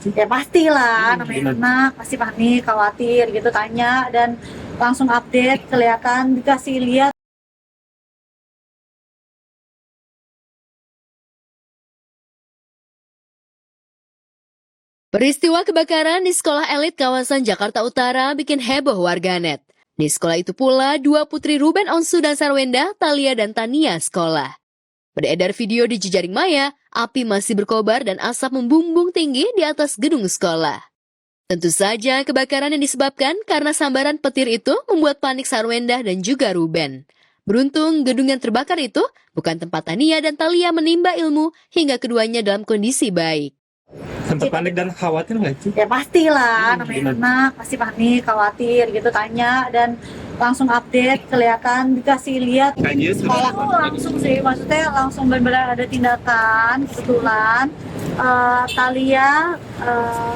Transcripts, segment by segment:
sih? Ya pastilah, namanya anak pasti panik, khawatir gitu, tanya dan langsung update, kelihatan dikasih lihat. Peristiwa kebakaran di sekolah elit kawasan Jakarta Utara bikin heboh warganet. Di sekolah itu pula, dua putri Ruben Onsu dan Sarwenda, Thalia dan Tania sekolah. Beredar video di jejaring maya, api masih berkobar dan asap membumbung tinggi di atas gedung sekolah. Tentu saja kebakaran yang disebabkan karena sambaran petir itu membuat panik Sarwenda dan juga Ruben. Beruntung gedung yang terbakar itu bukan tempat Tania dan Thalia menimba ilmu hingga keduanya dalam kondisi baik. Sempat panik dan khawatir nggak sih? Ya pastilah, namanya anak pasti panik, khawatir gitu, tanya dan langsung update, kelihatan dikasih lihat. Sekolah tuh langsung sih, maksudnya langsung benar-benar ada tindakan. Kebetulan Thalia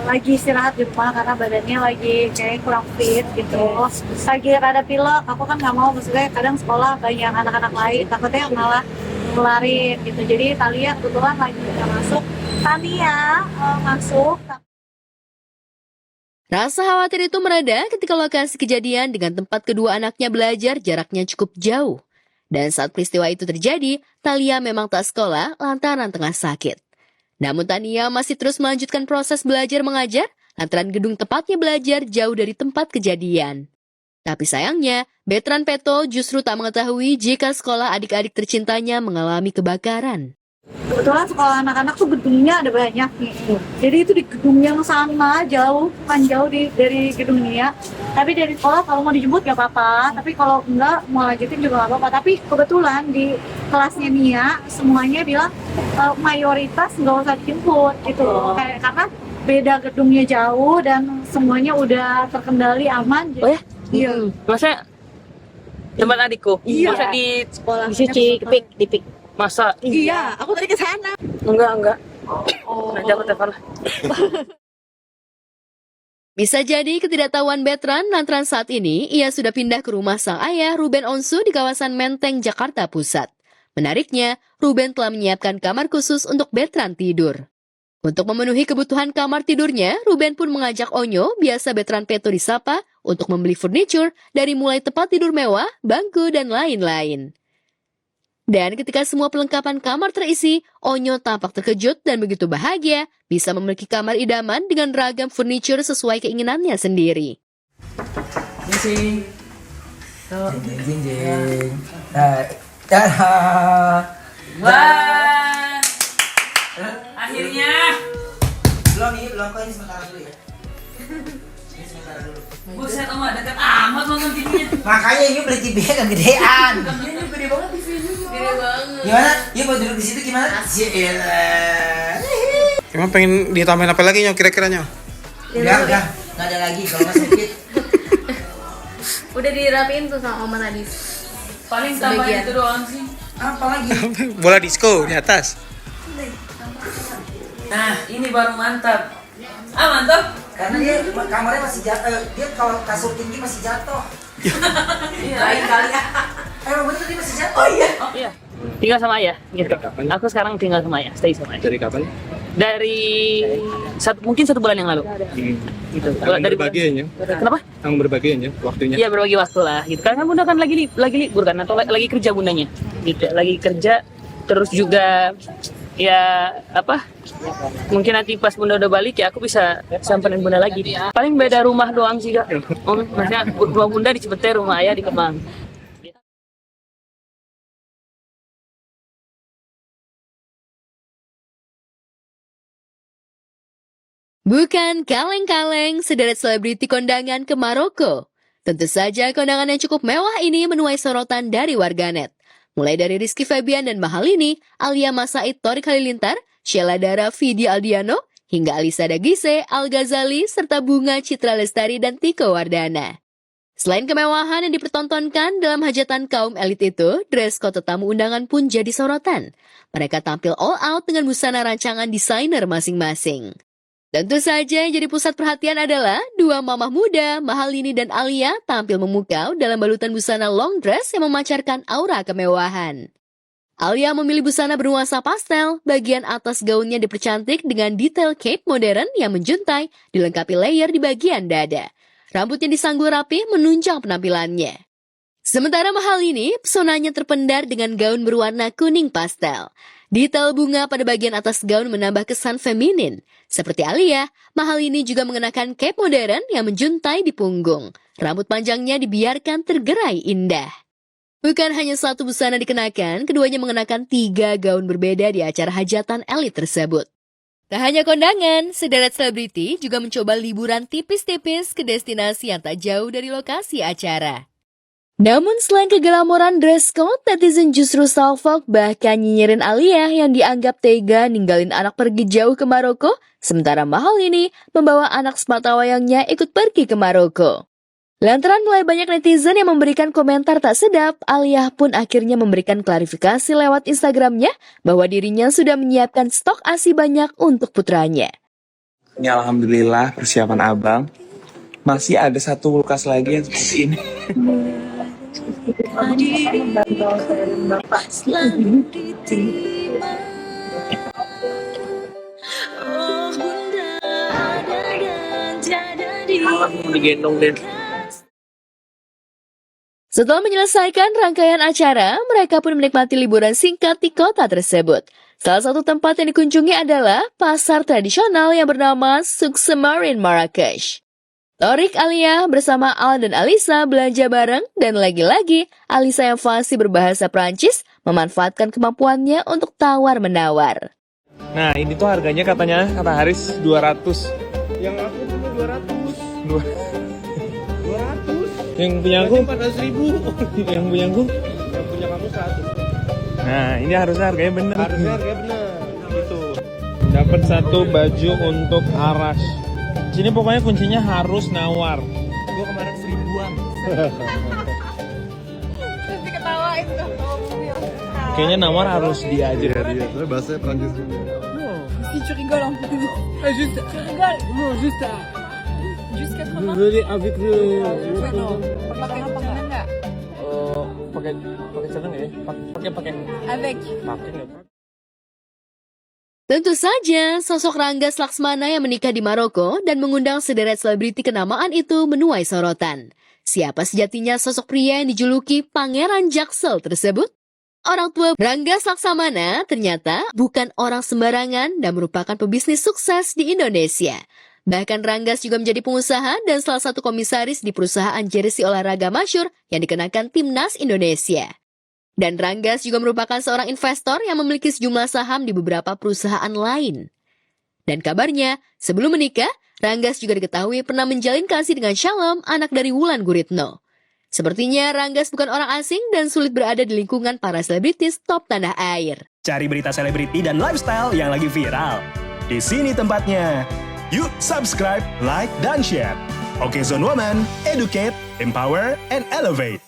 lagi istirahat di rumah karena badannya lagi kayak kurang fit gitu, lagi rada pilek. Aku kan nggak mau, maksudnya kadang sekolah banyak anak-anak lain, takutnya malah nularin gitu. Jadi Thalia kebetulan lagi udah masuk, Tania masuk. Rasa khawatir itu mereda ketika lokasi kejadian dengan tempat kedua anaknya belajar jaraknya cukup jauh. Dan saat peristiwa itu terjadi, Thalia memang tak sekolah lantaran tengah sakit. Namun Tania masih terus melanjutkan proses belajar mengajar lantaran gedung tempatnya belajar jauh dari tempat kejadian. Tapi sayangnya, Betran Peto justru tak mengetahui jika sekolah adik-adik tercintanya mengalami kebakaran. Kebetulan sekolah anak-anak tuh gedungnya ada banyak nih. Jadi itu di gedung yang sama, jauh, bukan jauh dari gedung Nia. Tapi dari sekolah kalau mau dijemput gak apa-apa. Tapi kalau enggak mau lanjutin juga gak apa-apa. Tapi kebetulan di kelasnya Nia semuanya bilang mayoritas nggak usah dijemput gitu loh. Karena beda gedungnya jauh dan semuanya udah terkendali aman. Oh ya? Iya. Maksudnya tempat adikku? Iya. Masa di Sekolah di pik. Masa? Iya, aku tadi ke sana. Enggak. Oh. Nanti aku telepon lah. Bisa jadi ketidaktahuan Betran lantaran saat ini ia sudah pindah ke rumah sang ayah Ruben Onsu di kawasan Menteng, Jakarta Pusat. Menariknya, Ruben telah menyiapkan kamar khusus untuk Betran tidur. Untuk memenuhi kebutuhan kamar tidurnya, Ruben pun mengajak Onyo, biasa Betran Peto disapa, untuk membeli furniture dari mulai tempat tidur mewah, bangku, dan lain-lain. Dan ketika semua perlengkapan kamar terisi, Onyo tampak terkejut dan begitu bahagia bisa memiliki kamar idaman dengan ragam furniture sesuai keinginannya sendiri. Jing. Dah. Wah, akhirnya. Belum kok ini sementara dulu ya. Ini sementara dulu. Buset Oma, deket amat nonton TV-nya. Makanya yuk beli TV-nya kegedean. Ini gede banget TV-nya. Gede banget. Gimana? Yuk mau duduk di situ gimana? Yelah. Emang pengen ditambahin apa lagi Nyo kira-kira Nyo? Udah. Nggak ada lagi kalau nggak sempit. Udah dirapiin tuh sama Oma tadi. Paling tambahin itu doang sih. Apa lagi? Bola disco di atas. Nah, ini baru mantap. Mantap. Karena dia kamarnya masih jatuh. Dia kalau kasur tinggi masih jatuh. Iya, lain kali ya. Emang bener dia masih jatuh. Oh iya. Iya. Tinggal sama ayah. Gitu. Aku sekarang tinggal sama ayah, stay sama ayah. Dari kapan? Dari mungkin 1 bulan yang lalu. Gitu. Kalau dari berbagi ya Nyo? Kenapa? Yang berbagi ya Nyo waktunya? Iya, berbagi waktu lah. Gitu. Karena bunda kan lagi libur kan atau lagi kerja bundanya. Gitu. Lagi kerja terus juga ya apa? Mungkin nanti pas bunda udah balik ya aku bisa samperin bunda lagi. Paling beda rumah doang sih kak. Maksudnya rumah bunda di Cipete, rumah ayah di Kemang. Bukan kaleng-kaleng sederet selebriti kondangan ke Maroko. Tentu saja kondangan yang cukup mewah ini menuai sorotan dari warganet. Mulai dari Rizky Febian dan Mahalini, Alia Masaid, Torik Halilintar, Sheila Dara, Vidi Aldiano, hingga Alisa Dagise, Al Ghazali, serta Bunga Citra Lestari dan Tiko Wardana. Selain kemewahan yang dipertontonkan dalam hajatan kaum elit itu, dress code tamu undangan pun jadi sorotan. Mereka tampil all out dengan busana rancangan desainer masing-masing. Tentu saja yang jadi pusat perhatian adalah dua mamah muda, Mahalini dan Alia, tampil memukau dalam balutan busana long dress yang memancarkan aura kemewahan. Alia memilih busana bernuansa pastel, bagian atas gaunnya dipercantik dengan detail cape modern yang menjuntai, dilengkapi layer di bagian dada. Rambutnya disanggul rapi menunjang penampilannya. Sementara Mahalini, pesonanya terpendar dengan gaun berwarna kuning pastel. Detail bunga pada bagian atas gaun menambah kesan feminin. Seperti Alia, Mahalini juga mengenakan cape modern yang menjuntai di punggung. Rambut panjangnya dibiarkan tergerai indah. Bukan hanya satu busana dikenakan, keduanya mengenakan 3 gaun berbeda di acara hajatan elit tersebut. Tak hanya kondangan, sederet selebriti juga mencoba liburan tipis-tipis ke destinasi yang tak jauh dari lokasi acara. Namun selain keglamoran dress code, netizen justru salfok bahkan nyinyirin Alia yang dianggap tega ninggalin anak pergi jauh ke Maroko, sementara Mahalini membawa anak sematawayangnya ikut pergi ke Maroko. Lantaran mulai banyak netizen yang memberikan komentar tak sedap, Alia pun akhirnya memberikan klarifikasi lewat Instagramnya bahwa dirinya sudah menyiapkan stok ASI banyak untuk putranya. Ini alhamdulillah persiapan abang. Masih ada 1 kulkas lagi yang seperti ini. Digendong deh. Setelah menyelesaikan rangkaian acara, mereka pun menikmati liburan singkat di kota tersebut. Salah satu tempat yang dikunjungi adalah pasar tradisional yang bernama Souk Semarin Marrakesh. Torik Alia bersama Al dan Alisa belanja bareng dan lagi-lagi Alisa yang fasih berbahasa Prancis memanfaatkan kemampuannya untuk tawar-menawar. Nah, ini tuh harganya katanya, kata Haris 200. Yang aku dulu 200. 200. Yang punya aku 400.000. Yang punya aku? Yang punya kamu 100. Nah, ini harusnya harganya bener. Harusnya harganya bener. Gitu. Dapat 1 baju untuk Aras. Sini pokoknya kuncinya harus nawar. Gua kemarin 1000-an. Terus diketawain tuh. Kayaknya nawar harus dia aja. Iya, tapi bahasa Prancis juga. Si tu rigoles un peu. Juste. Tu rigoles? Non, juste. Jusqu'à comment? Avec le. Non. Pakai apa enggak? Pakai celana ya? Pakai. Avec. Pakai. Tentu saja, sosok Ranggas Laksmana yang menikah di Maroko dan mengundang sederet selebriti kenamaan itu menuai sorotan. Siapa sejatinya sosok pria yang dijuluki Pangeran Jaksel tersebut? Orang tua Ranggas Laksamana ternyata bukan orang sembarangan dan merupakan pebisnis sukses di Indonesia. Bahkan Ranggas juga menjadi pengusaha dan salah satu komisaris di perusahaan jersey olahraga masyhur yang dikenakan Timnas Indonesia. Dan Ranggas juga merupakan seorang investor yang memiliki sejumlah saham di beberapa perusahaan lain. Dan kabarnya, sebelum menikah, Ranggas juga diketahui pernah menjalin kasih dengan Shalom, anak dari Wulan Guritno. Sepertinya Ranggas bukan orang asing dan sulit berada di lingkungan para selebritis top tanah air. Cari berita selebriti dan lifestyle yang lagi viral. Di sini tempatnya. Yuk subscribe, like, dan share. Oke Zone Woman, educate, empower, and elevate.